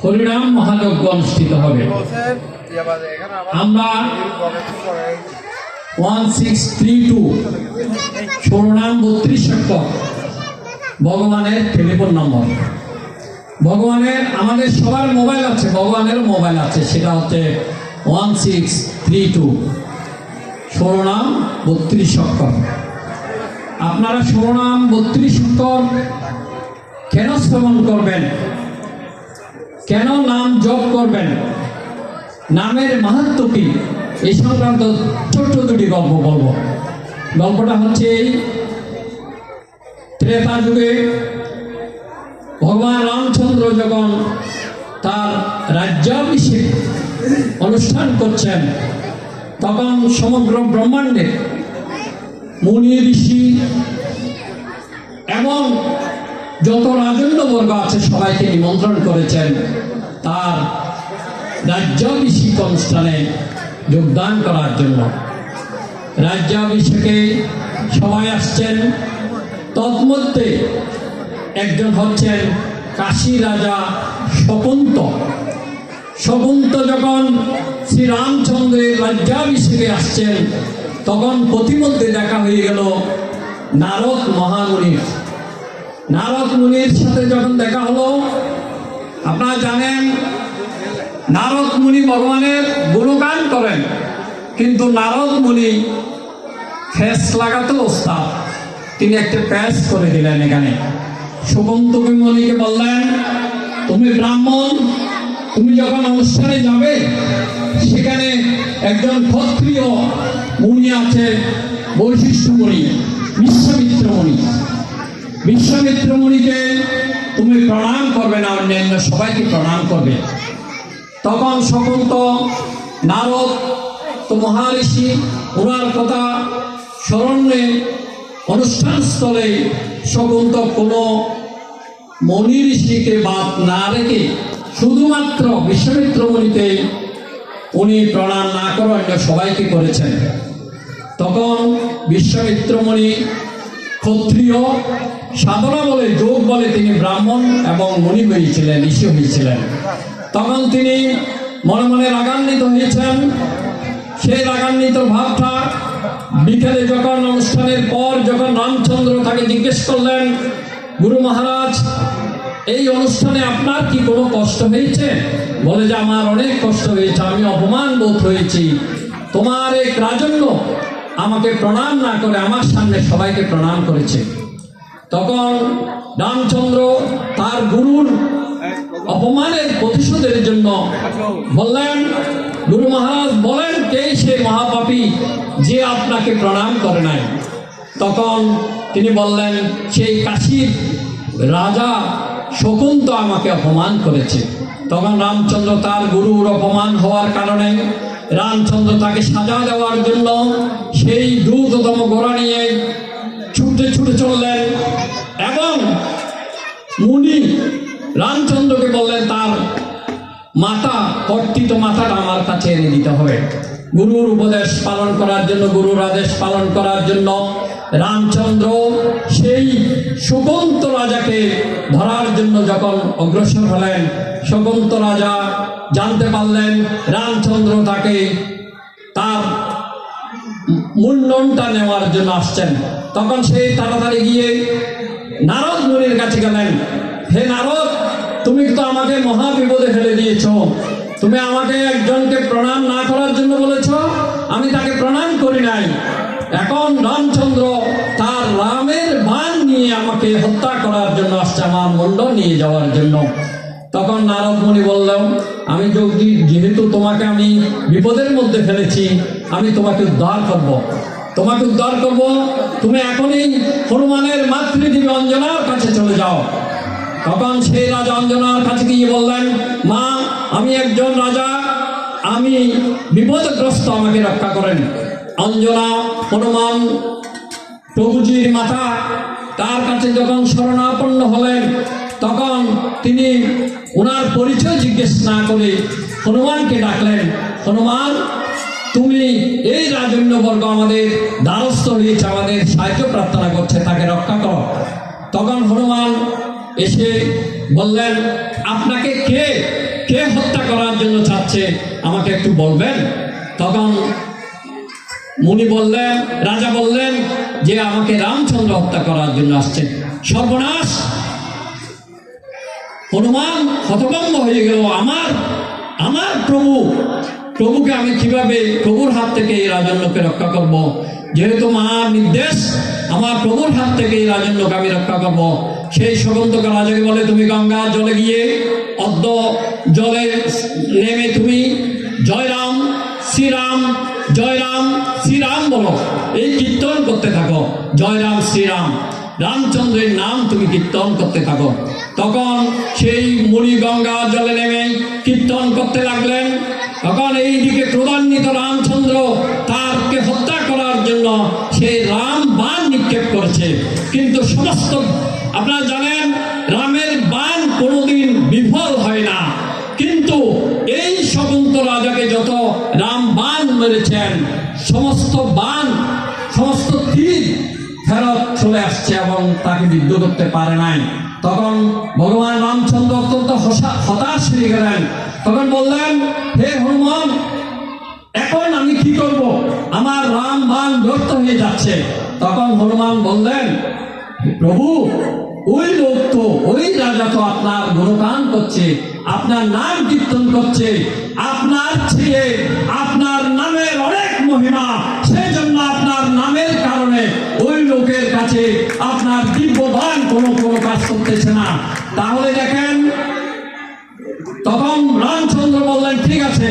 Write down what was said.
হরিনাম মহাযজ্ঞ অনুষ্ঠিত হবে। আমরা 1632 শিরোনাম 32 অক্ষর ভগবানের টেলিফোন নম্বর। ভগবানের আমাদের সবার মোবাইল আছে, ভগবানেরও মোবাইল আছে, সেটা হচ্ছে 1632 শিরোনাম 32 অক্ষর। আপনারা শিরোনাম 32 অক্ষর কেন শ্রবণ করবেন, কেন নাম জপ করবেন, নামের মাহাত্ম্য কি, এই সংক্রান্ত ছোট্ট দুটি গল্প বলবো। গল্পটা হচ্ছে এই, ত্রেতা যুগে ভগবান রামচন্দ্র যখন তার রাজ্যাভিষেক অনুষ্ঠান করছেন, তখন সমগ্র ব্রহ্মাণ্ডে মুনি ঋষি এবং যত রাজন্যবর্গ আছে সবাইকে নিমন্ত্রণ করেছেন তার রাজ্যাভিষেক অনুষ্ঠানে যোগদান করার জন্য। রাজ্যাভিষেকে সবাই আসছেন, তন্মধ্যে একজন হচ্ছেন কাশী রাজা শকুন্ত। শকুন্ত যখন শ্রীরামচন্দ্রের রাজ্যাভিষেকে আসছেন, তখন প্রতিমধ্যে দেখা হয়ে গেল নারদ মহামুনির। নারদ মুনির সাথে যখন দেখা হলো, আপনারা জানেন নারদ মুনি ভগবানের গুণগান করেন, কিন্তু নারদ মুনি ফেস লাগাতে ওস্তাদ, তিনি একটা প্যাচ করে দিলেন এখানে। শকুন্ত মুনিকে বললেন, তুমি ব্রাহ্মণ, তুমি যখন অনুষ্ঠানে যাবে সেখানে একজন ক্ষত্রিয় মুনি আছে, বৈশিষ্ট্য মুনি, বিশ্বামিত্র মুনি। বিশ্বামিত্র মুনিকে তুমি প্রণাম করবে না, অন্যান্য সবাইকে প্রণাম করবে। তখন শকুন্ত নারদ তো মহারিষি, ওনার কথা স্মরণে অনুষ্ঠান স্থলে শকুন্ত কোনো মনি ঋষিকে বাদ না রেখে শুধুমাত্র বিশ্বামিত্র মুনিকে উনি প্রণাম না করে অন্য সবাইকে করেছেন। তখন বিশ্বামিত্র মুনি ক্ষত্রিয়, সাধনা বলে যোগ বলে তিনি ব্রাহ্মণ এবং মুনি হয়েছিলেন, ঋষি হয়েছিলেন। তখন তিনি মনে মনে রাগান্বিত হয়েছেন। সেই রাগান্বিত ভাবটা বিকেলে যখন অনুষ্ঠানের পর যখন রামচন্দ্র তাকে জিজ্ঞেস করলেন, গুরু মহারাজ, এই অনুষ্ঠানে আপনার কি কোনো কষ্ট হয়েছে? বলে যে আমার অনেক কষ্ট হয়েছে, আমি অপমান বোধ হয়েছি, তোমার এক রাজন্য আমাকে প্রণাম না করে আমার সামনে সবাইকে প্রণাম করেছে। তখন রামচন্দ্র তার গুরুর অপমানের প্রতিশোধের জন্য বললেন, গুরু মহারাজ বলেন কে সে মহাপাপী যে আপনাকে প্রণাম করে নাই? তখন তিনি বললেন, সেই কাশীর রাজা শকুন্ত আমাকে অপমান করেছে। তখন রামচন্দ্র তার গুরুর অপমান হওয়ার কারণে রামচন্দ্র তাকে সাজা দেওয়ার জন্য সেই দ্রুততম ঘোড়া নিয়ে ছুটে ছুটে চললেন এবং মুনি রামচন্দ্রকে বললেন তার মাথা, কর্তিত মাথাটা আমার কাছে এনে দিতে হবে। গুরুর উপদেশ পালন করার জন্য, গুরুর আদেশ পালন করার জন্য রামচন্দ্র সেই শকুন্ত রাজাকে ধরার জন্য যখন অগ্রসর হলেন, শকুন্ত রাজা জানতে পারলেন রামচন্দ্র তাকে তার মুন্ডনটা নেওয়ার জন্য আসছেন। তখন সেই তাড়াতাড়ি গিয়ে নারদ মুনির কাছে গেলেন, হে নারদ, তুমি তো আমাকে মহাবিপদে ফেলে দিয়েছ, তুমি আমাকে একজনকে প্রণাম না করার জন্য বলেছ, আমি তাকে প্রণাম করি নাই, এখন রামচন্দ্র তার রামের বাণ নিয়ে আমাকে হত্যা করার জন্য আসছে, আমার মুন্ডন নিয়ে যাওয়ার জন্য। তখন নারদ মুনি বললেন, আমি যেহেতু তোমাকে আমি বিপদের মধ্যে ফেলেছি, আমি তোমাকে উদ্ধার করব, তোমাকে উদ্ধার করব, তুমি এখনই হনুমানের মাতৃদেবী অঞ্জনার কাছে চলে যাও। তখন সেই রাজা অঞ্জনার কাছে গিয়ে বললেন, মা, আমি একজন রাজা, আমি বিপদগ্রস্ত, আমাকে রক্ষা করেন। অঞ্জনা হনুমান প্রভুজির মাতা, তার কাছে যখন শরণাপন্ন হলেন, তখন তিনি ওনার পরিচয় জিজ্ঞেস না করে হনুমানকে ডাকলেন, হনুমান, তুমি এই রাজন্যবর্গ আমাদের দ্বারস্থ হয়েছে, আমাদের সাহায্য প্রার্থনা করছে, তাকে রক্ষা করো। তখন হনুমান এসে বললেন, আপনাকে কে কে হত্যা করার জন্য চাচ্ছে আমাকে একটু বলবেন? তখন মুনি বললেন, রাজা বললেন যে আমাকে রামচন্দ্র হত্যা করার জন্য আসছেন। সর্বনাশ! হনুমান হতভম্ব হয়ে গেল। আমার প্রভুকে আমি কিভাবে প্রভুর হাত থেকে এই রাজন্যকে রক্ষা করব? যেহেতু মার নির্দেশ, আমার প্রভুর হাত থেকে এই রাজন্যকে আমি রক্ষা করব। সেই শকুন্তক রাজাকে বলে, তুমি গঙ্গা জলে গিয়ে অদ্য জলে নেমে তুমি জয় রাম শ্রীরাম, জয় রাম শ্রীরাম বলো, এই কীর্তন করতে থাকো। জয় রাম শ্রীরাম, রামচন্দ্রের নাম তুমি কীর্তন করতে থাকো। তখন সেই মুনি গঙ্গা জলে নেমে কীর্তন করতে লাগলেন। তখন এইদিকে ক্রোধান্বিত রামচন্দ্র তারকে হত্যা করার জন্য সেই রাম বাণ নিক্ষেপ করেছে। কিন্তু সমস্ত, আপনারা জানেন, রামের বাণ কোনোদিন বিফল হয় না। কিন্তু এই শকুন্ত রাজাকে যত রাম বাণ মেরেছেন, সমস্ত বাণ, সমস্ত তীর ফেরত চলে আসছে এবং তাকে বিদ্ধ করতে পারে নাই। তখন ভগবান রামচন্দ্র অত্যন্ত হতাশ হয়ে গেলেন। তখন বললেন, হে হনুমান, এখন আমি কি করব? আমার রাম বাণ ব্যর্থ হয়ে যাচ্ছে। তখন হনুমান বললেন, প্রভু, ওই লোক তো, ওই রাজা তো আপনার গুণগান করছে, আপনার নাম কীর্তন করছে, আপনার ছেলে, আপনার নামের অনেক মহিমা, সেই জন্য আপনার নামের কারণে ওই লোকের কাছে আপনার দিব্য বাণ কোনো কাজ করতেছে না। তাহলে দেখেন, তখন রামচন্দ্র বললেন, ঠিক আছে,